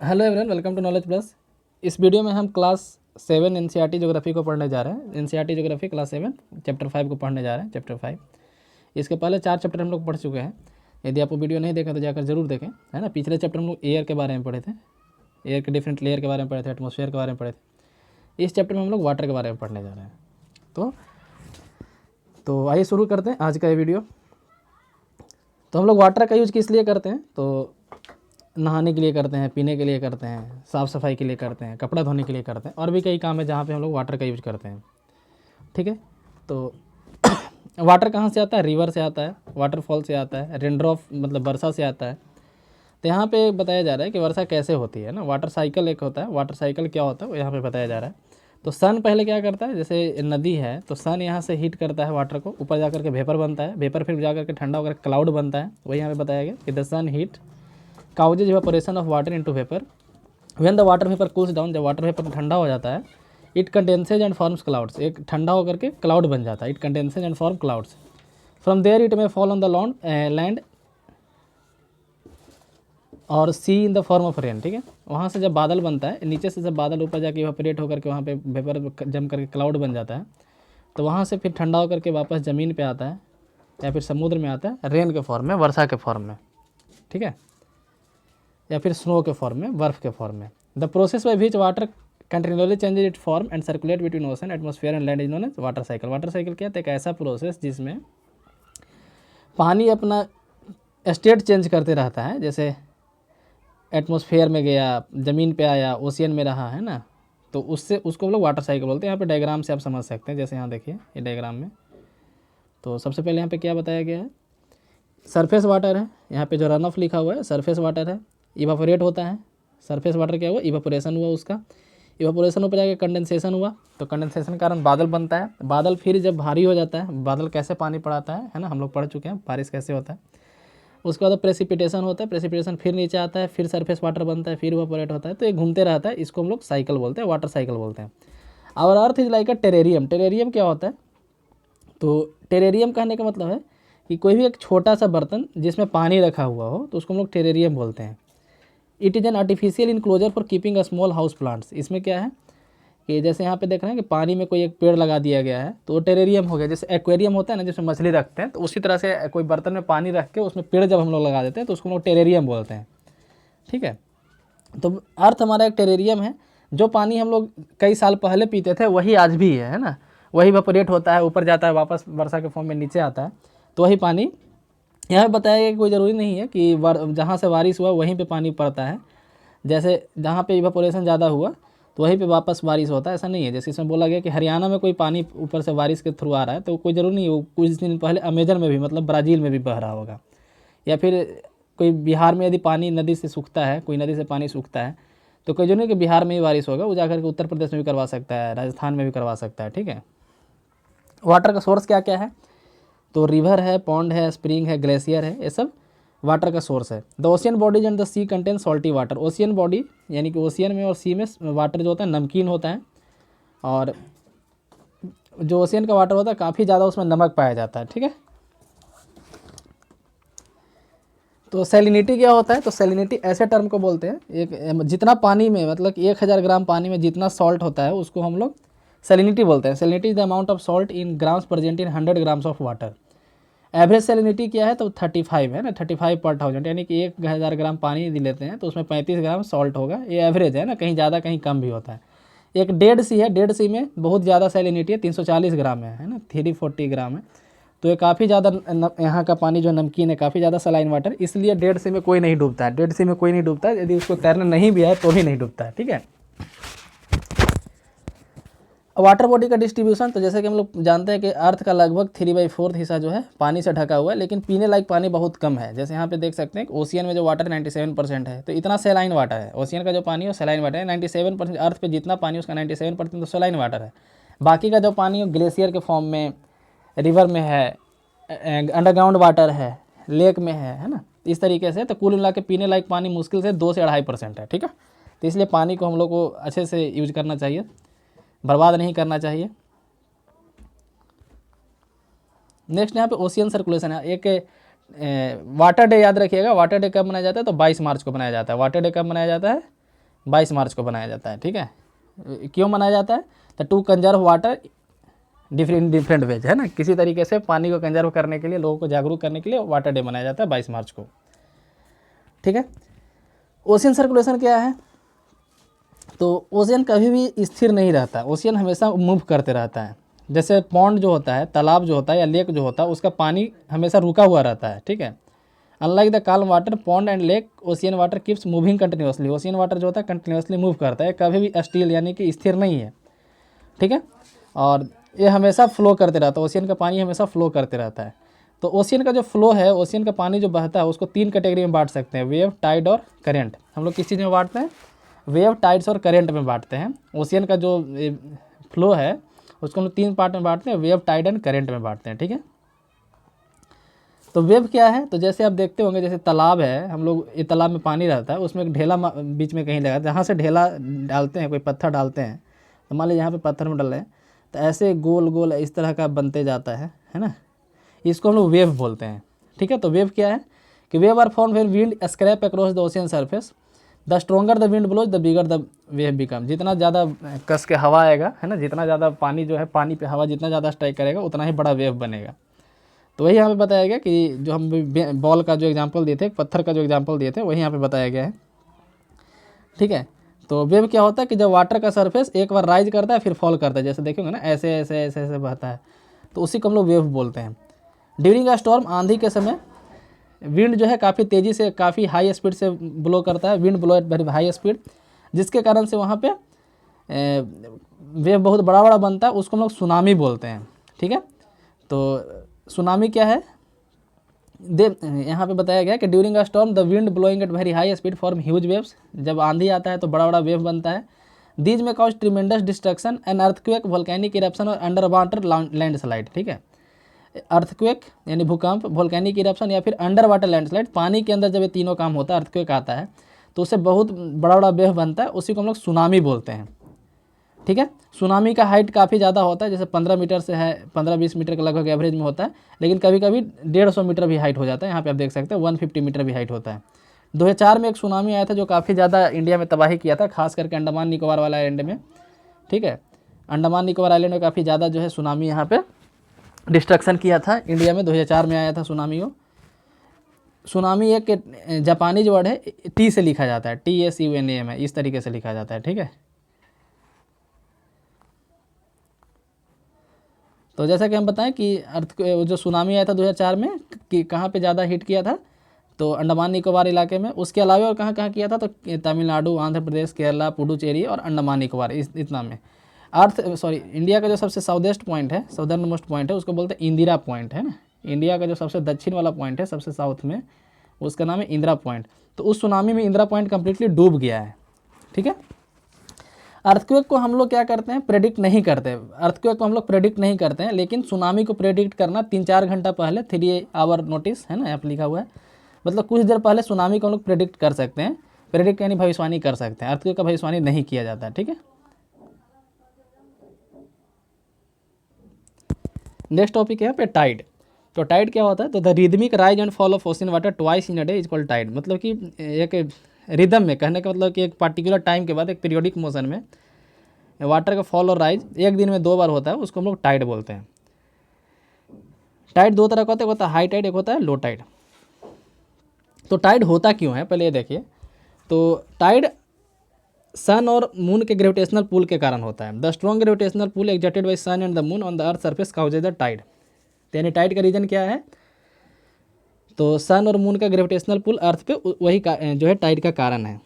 Hello everyone, welcome to knowledge plus. इस video में हम क्लास 7 एनसीईआरटी ज्योग्राफी को पढ़ने जा रहे हैं। एनसीईआरटी ज्योग्राफी क्लास 7 चैप्टर 5 को पढ़ने जा रहे हैं। चैप्टर 5 इसके पहले 4 चैप्टर हम लोग पढ़ चुके हैं। यदि आप वो वीडियो नहीं देखा तो जाकर जरूर देखें, है ना। पिछले चैप्टर हम लोग एयर के बारे में पढ़े थे, एयर के डिफरेंट लेयर के बारे में पढ़े थे, एटमॉस्फेयर के बारे में पढ़े थे। इस चैप्टर में हम लोग वाटर के बारे में पढ़ने जा रहे हैं। तो आइए शुरू करते हैं आज का ये वीडियो। तो हम लोग वाटर का यूज़ किस लिए करते हैं? तो नहाने के लिए करते हैं, पीने के लिए करते हैं, साफ़ सफाई के लिए करते हैं, कपड़ा धोने के लिए करते हैं, और भी कई काम है जहाँ पे हम लोग वाटर का यूज़ करते हैं। ठीक है, तो वाटर कहाँ से आता है? रिवर से आता है, वाटरफॉल से आता है, रेनड्रॉप मतलब वर्षा से आता है। तो यहाँ पे बताया जा रहा है कि वर्षा कैसे होती है ना। वाटर साइकिल एक होता है। वाटर साइकिल क्या होता है वो यहाँ पे बताया जा रहा है। तो सन पहले क्या करता है, जैसे नदी है तो सन यहाँ से हीट करता है वाटर को, ऊपर जाकर के वेपर बनता है, वेपर फिर जाकर के ठंडा होकर क्लाउड बनता है। वही यहाँ पे बताया गया कि the sun heat causes evaporation of water into vapor. When the water vapor cools down, जब वाटर वेपर ठंडा हो जाता है, it condenses and forms clouds, एक ठंडा होकर के क्लाउड बन जाता है। It condenses and form clouds. From there it may fall on the land और sea in the form of rain. ठीक है, वहाँ से जब बादल बनता है, नीचे से जब बादल ऊपर जाके इवापोरेट होकर के वहाँ पे वेपर जम करके क्लाउड बन जाता है, तो वहाँ से फिर ठंडा होकर के वापस ज़मीन पे आता है या फिर समुद्र में आता है रेन के फॉर्म में, वर्षा के फॉर्म में। ठीक है, या फिर स्नो के फॉर्म में, बर्फ़ के फॉर्म में। The process by which water continually changes it form and circulate between ocean, atmosphere and land is known as water cycle. Water cycle क्या है? एक ऐसा प्रोसेस जिसमें पानी अपना स्टेट चेंज करते रहता है। जैसे एटमॉस्फेयर में गया, ज़मीन पे आया, ओशियन में रहा, है ना। तो उससे उसको हम लोग वाटर साइकिल बोलते हैं। यहाँ पे डायग्राम से आप समझ सकते हैं। जैसे यहाँ देखिए ये डायग्राम में, तो सबसे पहले यहाँ पे क्या बताया गया है? सरफेस वाटर है, यहाँ पे जो रन ऑफ लिखा हुआ है सरफेस वाटर है। इवापोरेट होता है, सरफेस वाटर क्या हुआ? इवापोरेशन हुआ उसका। इवापोरेशन ऊपर जाके कंडेंसेशन हुआ, तो कंडेंसेशन के कारण बादल बनता है। बादल फिर जब भारी हो जाता है, बादल कैसे पानी पड़ाता है ना, हम लोग पढ़ चुके हैं बारिश कैसे होता है। उसके बाद प्रेसिपिटेशन होता है, प्रेसिपिटेशन फिर नीचे आता है, फिर सरफेस वाटर बनता है, फिर इवापोरेट होता है। तो ये घूमते रहता है, इसको हम लोग साइकिल बोलते हैं, वाटर साइकिल बोलते हैं। और earth is like a terrarium. Terrarium क्या होता है? तो टेरेरियम कहने का मतलब है कि कोई भी एक छोटा सा बर्तन जिसमें पानी रखा हुआ हो, तो उसको हम लोग टेरेरियम बोलते हैं। It is an artificial enclosure for keeping a small house plants. इसमें क्या है कि जैसे यहाँ पे देख रहे हैं कि पानी में कोई एक पेड़ लगा दिया गया है, तो वो टेरेरियम हो गया। जैसे एक्वेरियम होता है ना, जिसमें मछली रखते हैं, तो उसी तरह से कोई बर्तन में पानी रख के उसमें पेड़ जब हम लोग लगा देते हैं तो उसको हम लोग टेरेरियम बोलते हैं। ठीक है, तो अर्थ हमारा एक टेरेरियम है। जो पानी हम लोग कई साल पहले पीते थे वही आज भी है ना। वही इवेपोरेट होता है, ऊपर जाता है, वापस वर्षा के फॉर्म में नीचे आता है। तो वही पानी यहाँ पे बताया गया कि कोई ज़रूरी नहीं है कि जहाँ से बारिश हुआ वहीं पे पानी पड़ता है। जैसे जहाँ पे इवेपोरेशन ज़्यादा हुआ तो वहीं पे वापस बारिश होता है, ऐसा नहीं है। जैसे इसमें बोला गया कि हरियाणा में कोई पानी ऊपर से बारिश के थ्रू आ रहा है, तो कोई ज़रूरी नहीं है वो कुछ दिन पहले अमेजन में भी, मतलब ब्राज़ील में भी बह रहा होगा। या फिर कोई बिहार में यदि पानी नदी से सूखता है, कोई नदी से पानी सूखता है, तो कोई जो नहीं कि बिहार में ही बारिश होगा, वो जाकर के उत्तर प्रदेश में भी करवा सकता है, राजस्थान में भी करवा सकता है। ठीक है, वाटर का सोर्स क्या क्या है? तो रिवर है, पॉन्ड है, स्प्रिंग है, ग्लेशियर है, ये सब वाटर का सोर्स है। The ocean bodies and the sea contain salty water. Ocean body यानी कि ओशियन में और सी में वाटर जो होता है नमकीन होता है, और जो ओशियन का वाटर होता है काफ़ी ज़्यादा उसमें नमक पाया जाता है। ठीक है, तो सैलिनिटी क्या होता है? तो सैलिनिटी ऐसे टर्म को बोलते हैं, एक जितना पानी में, मतलब 1000 ग्राम पानी में जितना सॉल्ट होता है उसको हम लोग सैलिनिटी बोलते हैं। Salinity is the amount of salt in grams present in 100 grams of water. Average salinity क्या है? तो 35 है ना, 35/1000, यानी कि 1000 ग्राम पानी यदि लेते हैं तो उसमें 35 ग्राम सॉल्ट होगा। ये एवरेज है ना, कहीं ज़्यादा कहीं कम भी होता है। एक डेड सी है, डेड सी में बहुत ज़्यादा सैलिनिटी है, 340 ग्राम है ना, 340 ग्राम है। तो ये काफ़ी ज़्यादा यहाँ का पानी जो नमकीन है, काफ़ी ज़्यादा सलाइन वाटर, इसलिए डेड सी में कोई नहीं डूबता है। डेड सी में कोई नहीं डूबता है, यदि उसको तैरना नहीं भी है तो भी नहीं डूबता है। ठीक है, वाटर बॉडी का डिस्ट्रीब्यूशन, तो जैसे कि हम लोग जानते हैं कि अर्थ का लगभग 3/4 हिस्सा जो है पानी से ढका हुआ है, लेकिन पीने लायक पानी बहुत कम है। जैसे यहाँ पे देख सकते हैं ओशियन में जो वाटर 97% है, तो इतना सेलाइन वाटर है। ओशियन का जो पानी है वो सेलाइन वाटर है। 97% अर्थ पे जितना पानी है उसका 97% तो सेलाइन वाटर है। बाकी का जो पानी है ग्लेशियर के फॉर्म में, रिवर में है, अंडरग्राउंड वाटर है, लेक में है ना, इस तरीके से। तो कुल मिला के पीने लायक पानी मुश्किल से 2 से 2.5% है। ठीक है, तो इसलिए पानी को हम लोग को अच्छे से यूज करना चाहिए, बर्बाद नहीं करना चाहिए। नेक्स्ट यहाँ पे ओशियन सर्कुलेशन है। एक वाटर डे याद रखिएगा। वाटर डे कब मनाया जाता है? तो 22 मार्च को मनाया जाता है। वाटर डे कब मनाया जाता है? 22 मार्च को बनाया जाता है, ठीक है। क्यों मनाया जाता है? तो to conserve water different ways, है ना, किसी तरीके से पानी को कंजर्व करने के लिए, लोगों को जागरूक करने के लिए वाटर डे मनाया जाता है 22 मार्च को, ठीक है। ओशियन सर्कुलेशन क्या है? तो ओशियन कभी भी स्थिर नहीं रहता, ओशियन हमेशा मूव करते रहता है। जैसे पॉन्ड जो होता है, तालाब जो होता है या लेक जो होता है, उसका पानी हमेशा रुका हुआ रहता है, ठीक है। Unlike the calm water, pond and lake, ocean water keeps moving continuously. Ocean water जो होता है कंटिन्यूसली मूव करता है, कभी भी स्टिल यानी कि स्थिर नहीं है, ठीक है। और ये हमेशा फ्लो करते रहता है, ओशियन का पानी हमेशा फ्लो करते रहता है। तो ओशियन का जो फ्लो है, ओशियन का पानी जो बहता है, उसको 3 कैटेगरी में बांट सकते हैं, वेव, टाइड और करेंट। हम लोग किस चीज़ में बांटते हैं? वेव, टाइड्स और करेंट में बांटते हैं। ओशियन का जो फ्लो है उसको हम लोग 3 पार्ट में बांटते हैं, वेव, टाइड एंड करेंट में बांटते हैं, ठीक है। तो वेव क्या है? तो जैसे आप देखते होंगे, जैसे तालाब है, हम लोग ये तालाब में पानी रहता है, उसमें एक ढेला बीच में कहीं लगा, जहाँ से ढेला डालते हैं, कोई पत्थर डालते हैं, तो मान लीजिए यहाँ पे पत्थर में डाल रहे हैं, तो ऐसे गोल गोल इस तरह का बनते जाता है ना, इसको हम लोग वेव बोलते हैं, ठीक है। तो वेव क्या है कि wave are form when wind scrape across the ocean surface, the stronger the wind blows the bigger the wave become. जितना ज़्यादा कस के हवा आएगा, है ना, जितना ज़्यादा पानी जो है, पानी पे हवा जितना ज़्यादा स्ट्राइक करेगा, उतना ही बड़ा वेव बनेगा। तो वही यहाँ पे बताया गया कि जो हम बॉल का जो एग्जांपल दिए थे, पत्थर का जो एग्जांपल दिए थे, वही यहाँ पे बताया गया है, ठीक है। तो वेव क्या होता है कि जब वाटर का सरफेस एक बार राइज करता है फिर फॉल करता है, जैसे देखेंगे ना, ऐसे ऐसे ऐसे ऐसे बहता है, तो उसी को हम लोग वेव बोलते हैं। ड्यूरिंग अ स्टॉर्म, आंधी के समय, विंड जो है काफ़ी तेज़ी से, काफ़ी हाई स्पीड से ब्लो करता है, wind blow at very high speed, जिसके कारण से वहाँ पे वेव बहुत बड़ा बड़ा बनता है, उसको हम लोग सुनामी बोलते हैं, ठीक है। तो सुनामी क्या है? यहाँ पे बताया गया कि during a storm the wind blowing at very high speed form huge waves. जब आंधी आता है तो बड़ा बड़ा वेव बनता है। दीज में cause tremendous destruction and earthquake, volcanic eruption और अंडर वाटर लैंडस्लाइड, ठीक है। अर्थक्वेक यानी भूकंप, वोल्केनिक इरप्शन या फिर अंडर वाटर लैंडस्लाइड, पानी के अंदर जब ये तीनों काम होता है, अर्थक्वेक आता है तो उससे बहुत बड़ा बड़ा वेव बनता है, उसी को हम लोग सुनामी बोलते हैं, ठीक है। सुनामी का हाइट काफ़ी ज़्यादा होता है, जैसे 15 मीटर से है, 15-20 मीटर के लगभग एवरेज में होता है, लेकिन कभी कभी 150 मीटर भी हाइट हो जाता है। यहाँ पे आप देख सकते हैं 150 मीटर भी हाइट होता है। 2004 में एक सुनामी आया था जो काफ़ी ज़्यादा इंडिया में तबाही किया था, खास करके अंडमान निकोबार वाला आइलैंड में, ठीक है। अंडमान निकोबार आइलैंड में काफ़ी ज़्यादा जो है सुनामी यहाँ पे डिस्ट्रक्शन किया था इंडिया में। 2004 में आया था सुनामी हो। सुनामी एक जापानी वर्ड है, टी से लिखा जाता है, TSUNAM है, इस तरीके से लिखा जाता है, ठीक है। तो जैसा कि हम बताएं कि जो सुनामी आया था 2004 में, कि कहाँ पे ज़्यादा हिट किया था, तो अंडमान निकोबार इलाके में। उसके अलावा और कहाँ कहाँ किया था, तो तमिलनाडु, आंध्र प्रदेश, केरला, पुडुचेरी और अंडमान निकोबार, इतना में। इंडिया का जो सबसे साउथेस्ट पॉइंट है, साउदर्न मोस्ट पॉइंट है, उसको बोलते हैं इंदिरा पॉइंट, है ना। इंडिया का जो सबसे दक्षिण वाला पॉइंट है, सबसे साउथ में, उसका नाम है इंदिरा पॉइंट। तो उस सुनामी में इंदिरा पॉइंट कम्प्लीटली डूब गया है, ठीक है। अर्थक्वेक को हम लोग क्या करते हैं, प्रेडिक्ट नहीं करते। अर्थक्वेक को हम लोग प्रेडिक्ट नहीं करते हैं, लेकिन सुनामी को प्रेडिक्ट करना 3-4 घंटा पहले, 3 आवर नोटिस, है ना, यहाँ पर लिखा हुआ है, मतलब कुछ देर पहले सुनामी को हम लोग प्रेडिक्ट कर सकते हैं। प्रेडिक्ट यानी भविष्यवाणी कर सकते हैं, अर्थक्वेक का भविष्यवाणी नहीं किया जाता, ठीक है। नेक्स्ट टॉपिक है पे टाइड। तो टाइड क्या होता है? तो the rhythmic rise and fall of ocean water twice in a day is called tide. मतलब कि एक रिदम में, कहने का मतलब कि एक पर्टिकुलर टाइम के बाद, एक पीरियोडिक मोशन में वाटर का फॉल और राइज एक दिन में 2 बार होता है, उसको हम लोग टाइड बोलते हैं। टाइड 2 तरह का होता है, एक होता है हाई टाइड, एक होता है लो टाइड। तो टाइड होता क्यों है, पहले ये देखिए। तो टाइड सन और मून के ग्रेविटेशनल पुल के कारण होता है। The strong gravitational pull exerted by sun and the moon on the earth surface causes the tide. यानी टाइड का रीजन क्या है? तो सन और मून का ग्रेविटेशनल पुल अर्थ पे वही जो है टाइड का कारण है।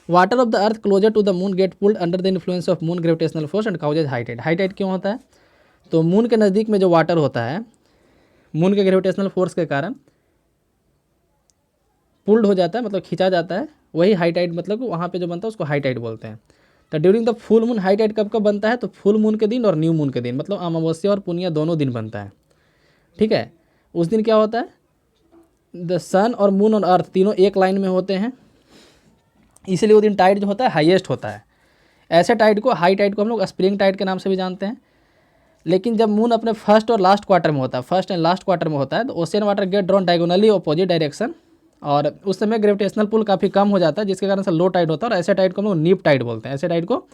Water of the earth closer to the moon get pulled under the influence of moon gravitational force and causes high tide. High tide क्यों होता है? तो मून के नज़दीक में जो वाटर होता है, मून के ग्रेविटेशनल फोर्स के कारण पुल्ड हो जाता है, मतलब खींचा जाता है, वही हाई टाइड, मतलब वहाँ पे जो बनता है उसको हाई टाइड बोलते हैं। तो during the full moon, high tide कब कब बनता है? तो फुल मून के दिन और न्यू मून के दिन, मतलब अमावस्या और पुनिया दोनों दिन बनता है, ठीक है। उस दिन क्या होता है? द सन और मून और अर्थ तीनों एक लाइन में होते हैं, इसलिए वो दिन टाइड जो होता है हाईएस्ट होता है। ऐसे टाइड को, हाई टाइड को हम लोग स्प्रिंग टाइड के नाम से भी जानते हैं। लेकिन जब मून अपने फर्स्ट और लास्ट क्वार्टर में होता है, फर्स्ट एंड लास्ट क्वार्टर में होता है, तो ocean water get drawn diagonally opposite direction और उस समय ग्रेविटेशनल पुल काफ़ी कम हो जाता है, जिसके कारण से लो टाइड होता है, और ऐसे टाइड को हम लोग नीप टाइड बोलते हैं, ऐसे टाइड को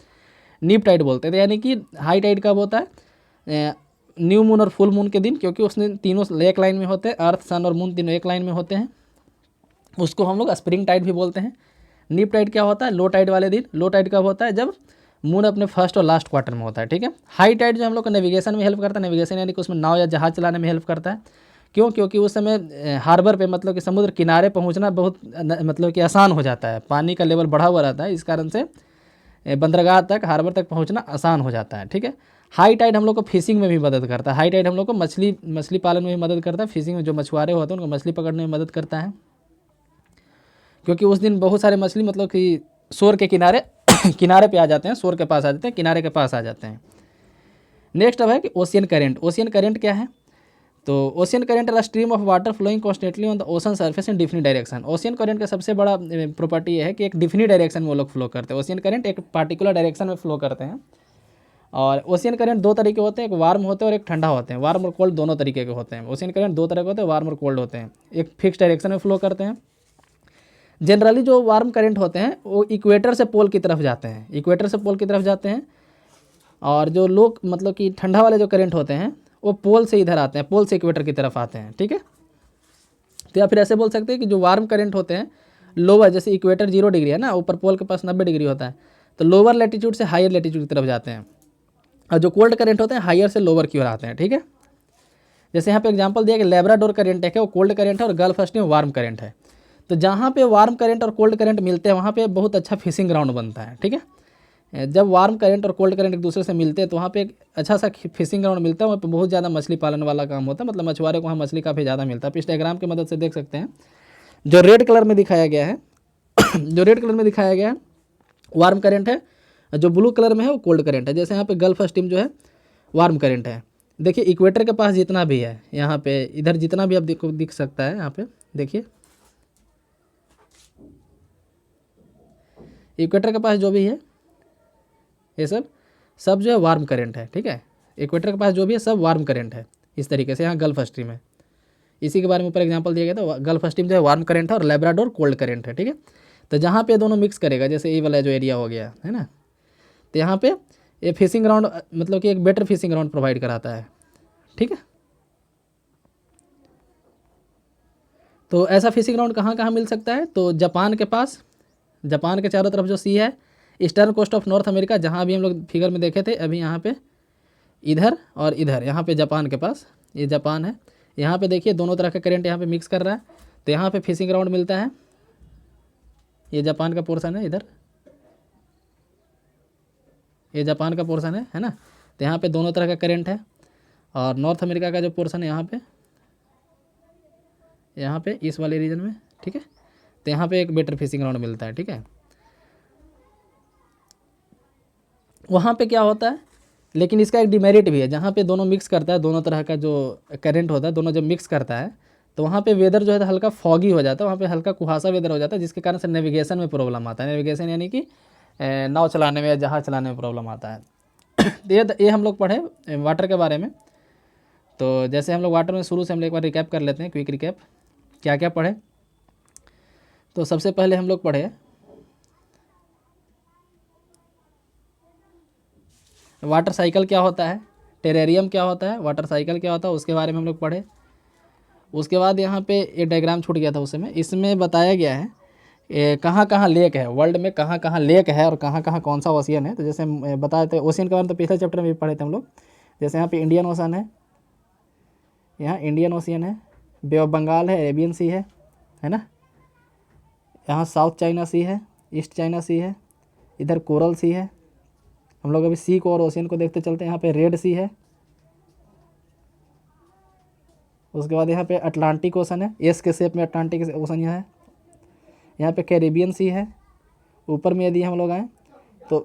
नीप टाइड बोलते हैं। तो यानी कि हाई टाइड कब होता है? न्यू मून और फुल मून के दिन, क्योंकि उस दिन तीनों एक लाइन में होते हैं, अर्थ सन और मून तीनों एक लाइन में होते हैं, उसको हम लोग स्प्रिंग टाइड भी बोलते हैं। नीप टाइड क्या होता है? लो टाइड वाले दिन। लो टाइड कब होता है? जब मून अपने फर्स्ट और लास्ट क्वार्टर में होता है, ठीक है। हाई टाइड जो हम लोग को नेविगेशन में हेल्प करता है, नेविगेशन यानी कि उसमें नाव या जहाज चलाने में हेल्प करता है। क्यों? क्योंकि उस समय हार्बर पे मतलब कि समुद्र किनारे पहुंचना बहुत मतलब कि आसान हो जाता है, पानी का लेवल बढ़ा हुआ रहता है, इस कारण से बंदरगाह तक, हार्बर तक पहुंचना आसान हो जाता है, ठीक है। हाई टाइड हम लोग को फिशिंग में भी मदद करता है। हाई टाइड हम लोग को मछली पालन में भी मदद करता है, फिशिंग में जो मछुआरे होते हैं उनको मछली पकड़ने में मदद करता है, क्योंकि उस दिन बहुत सारे मछली मतलब कि शोर के किनारे किनारे पे आ जाते हैं, शोर के पास आ जाते हैं, किनारे के पास आ जाते हैं। नेक्स्ट अब है कि ओशियन करेंट। ओशियन करेंट क्या है? तो ocean current are stream of water flowing constantly on the ocean surface in definite direction. Ocean current का सबसे बड़ा प्रॉपर्टी ये है कि एक डिफिनिट डायरेक्शन में वो लोग फ्लो करते हैं। ओशियन करेंट एक पार्टिकुलर डायरेक्शन में फ्लो करते हैं। और ओशियन करेंट दो तरीके होते हैं, एक वार्म होते हैं और एक ठंडा होते हैं। वार्म और कोल्ड दोनों तरीके के होते हैं। ओशियन करेंट दो तरह के होते हैं, वार्म और कोल्ड होते हैं। एक फिक्स डायरेक्शन में फ्लो करते हैं। जनरली जो वार्म करंट होते हैं वो इक्वेटर से पोल की तरफ जाते हैं, इक्वेटर से पोल की तरफ जाते हैं। और जो लोग मतलब कि ठंडा वाले जो करंट होते हैं वो पोल से इधर आते हैं, पोल से इक्वेटर की तरफ आते हैं, ठीक है। तो या फिर ऐसे बोल सकते हैं कि जो वार्म करंट होते हैं लोअर, जैसे इक्वेटर 0 डिग्री है ना, ऊपर पोल के पास 90 डिग्री होता है, तो लोअर लैटिट्यूड से हायर लैटिट्यूड की तरफ जाते हैं। और जो कोल्ड करंट होते हैं हायर से लोअर की ओर आते हैं, ठीक है। जैसे यहाँ पे एग्जांपल दिया कि लेब्राडोर करंट है, वो कोल्ड करंट है, और गल्फ स्ट्रीम वार्म करंट है। तो जहाँ पे वार्म करंट और कोल्ड करंट मिलते हैं वहाँ पे बहुत अच्छा फिशिंग ग्राउंड बनता है, ठीक है। जब वार्म करंट और कोल्ड करंट एक दूसरे से मिलते हैं तो वहाँ पे एक अच्छा सा फिशिंग ग्राउंड मिलता है, वहाँ पे बहुत ज़्यादा मछली पालन वाला काम होता है, मतलब मछुआरे को वहाँ मछली काफ़ी ज़्यादा मिलता है। आप इस डायग्राम की मदद से देख सकते हैं, जो रेड कलर में दिखाया गया है जो रेड कलर में दिखाया गया है वार्म करंट है, जो ब्लू कलर में है वो कोल्ड करंट है। जैसे यहाँ पे गल्फ स्ट्रीम जो है वार्म करंट है। देखिए इक्वेटर के पास जितना भी है यहाँ पे, इधर जितना भी आप दिख सकता है, यहाँ पे देखिए इक्वेटर के पास जो भी है ये सब जो है वार्म करंट है, ठीक है। इक्वेटर के पास जो भी है सब वार्म करंट है। इस तरीके से यहाँ गल्फ स्ट्रीम है, इसी के बारे में ऊपर एग्जांपल दिया गया था। गल्फ स्ट्रीम जो है वार्म करंट है और लेब्राडोर कोल्ड करंट है, ठीक है। तो जहाँ पे दोनों मिक्स करेगा, जैसे ये वाला जो एरिया हो गया है ना, तो यहाँ पे ये फिशिंग ग्राउंड मतलब कि एक बेटर फिशिंग ग्राउंड प्रोवाइड कराता है, ठीक है। तो ऐसा फिशिंग ग्राउंड कहाँ कहाँ मिल सकता है? तो जापान के पास, जापान के चारों तरफ जो सी है, eastern coast of North America, जहाँ भी हम लोग फिगर में देखे थे अभी, यहाँ पे इधर और इधर, यहाँ पे जापान के पास, ये जापान है, यहाँ पे देखिए दोनों तरह का करंट यहाँ पे मिक्स कर रहा है, तो यहाँ पे फिशिंग ग्राउंड मिलता है। ये जापान का पोर्शन है, इधर ये जापान का पोर्शन है ना। तो यहाँ पे दोनों तरह का करंट है। और नॉर्थ अमेरिका का जो पोर्शन है यहाँ पे इस वाले रीजन में, ठीक है। तो यहाँ पे एक बेटर फिशिंग ग्राउंड मिलता है, ठीक है। वहाँ पे क्या होता है, लेकिन इसका एक डिमेरिट भी है, जहाँ पे दोनों मिक्स करता है, दोनों तरह का जो करंट होता है दोनों जब मिक्स करता है तो वहाँ पे वेदर जो है हल्का फॉगी हो जाता है, वहाँ पे हल्का कुहासा वेदर हो जाता है, जिसके कारण से नेविगेशन में प्रॉब्लम आता है। नेविगेशन यानी कि नाव चलाने में या जहाज चलाने में प्रॉब्लम आता है। ये हम लोग पढ़े वाटर के बारे में। तो जैसे हम लोग वाटर में शुरू से हम लोग एक बार रिकैप कर लेते हैं, क्विक रिकैप क्या क्या पढ़े। तो सबसे पहले हम लोग पढ़े वाटर साइकिल क्या होता है, टेरेरियम क्या होता है, वाटर साइकिल क्या होता है, उसके बारे में हम लोग पढ़े। उसके बाद यहाँ पे एक डायग्राम छूट गया था उस समय, इसमें बताया गया है कहाँ कहाँ लेक है, वर्ल्ड में कहाँ कहाँ लेक है और कहाँ कहाँ कौन सा ओशियन है। तो जैसे बताए थे ओशियन के बारे में तो पिछले चैप्टर में भी पढ़े थे हम लोग। जैसे यहाँ पे इंडियन ओशन है, यहाँ इंडियन ओशियन है, बे ऑफ बंगाल है, अरेबियन सी है ना। यहाँ साउथ चाइना सी है, ईस्ट चाइना सी है, इधर कोरल सी है। हम लोग अभी सी को और ओशियन को देखते चलते हैं। यहाँ पे रेड सी है, उसके बाद यहाँ पे अटलांटिक ओशन है, एस के शेप में अटलांटिक ओशन यहाँ है। यहाँ पे कैरिबियन सी है। ऊपर में यदि हम लोग आएँ तो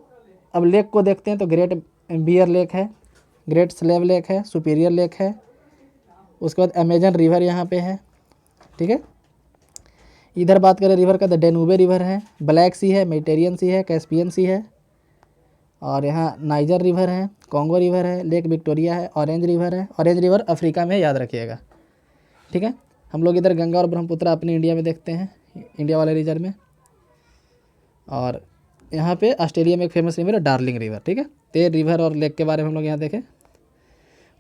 अब लेक को देखते हैं तो ग्रेट बियर लेक है, ग्रेट स्लेव लेक है, सुपीरियर लेक है। उसके बाद अमेजन रिवर यहाँ पे है, ठीक है। इधर बात करें रिवर का तो डेनूबे रिवर है, ब्लैक सी है, मेडिटेरियन सी है, कैस्पियन सी है। और यहाँ नाइजर रिवर है, कॉन्गो रिवर है, लेक विक्टोरिया है, ऑरेंज रिवर है। ऑरेंज रिवर अफ्रीका में, याद रखिएगा, ठीक है। हम लोग इधर गंगा और ब्रह्मपुत्र अपने इंडिया में देखते हैं, इंडिया वाले रीजन में। और यहाँ पे ऑस्ट्रेलिया में एक फेमस रिवर है डार्लिंग रिवर, ठीक है। तो ये रिवर और लेक के बारे में हम लोग यहाँ देखें।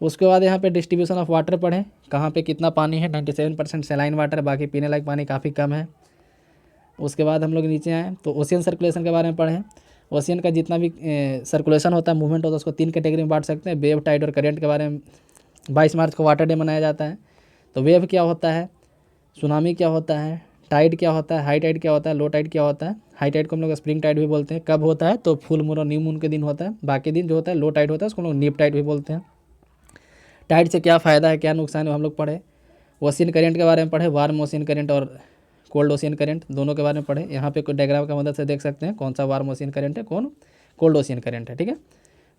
उसके बाद यहाँ पे डिस्ट्रीब्यूशन ऑफ वाटर पढ़ें, कहाँ पे कितना पानी है। 97% सैलाइन वाटर, बाकी पीने लायक पानी काफ़ी कम है। उसके बाद हम लोग नीचे आए तो ओशियन सर्कुलेशन के बारे में पढ़ें। ओशियन का जितना भी सर्कुलेशन होता है, मूवमेंट होता है, उसको 3 कैटेगरी में बांट सकते हैं। वेव, टाइड और करेंट के बारे में 22 मार्च को वाटर डे मनाया जाता है। तो वेव क्या होता है, सुनामी क्या होता है, टाइड क्या होता है, हाई टाइड क्या होता है, लो टाइड क्या होता है। हाई टाइड को हम लोग स्प्रिंग टाइड भी बोलते हैं। कब होता है तो फुल मून और न्यू मून के दिन होता है। बाकी दिन जो होता है लो टाइड होता है, उसको हम लोग नीप टाइड भी बोलते हैं। टाइड से क्या फ़ायदा है, क्या नुकसान है, हम लोग पढ़े। ओशियन करेंट के बारे में पढ़े, वार्म ओशियन करेंट और कोल्ड ओशियन करेंट दोनों के बारे में पढ़े। यहाँ पे कोई डायग्राम का मदद से देख सकते हैं कौन सा वार्म ओशियन करेंट है, कौन कोल्ड ओशियन करेंट है, ठीक है।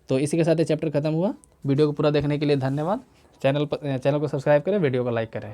तो इसी के साथ ये चैप्टर खत्म हुआ। वीडियो को पूरा देखने के लिए धन्यवाद। चैनल को सब्सक्राइब करें, वीडियो को लाइक करें।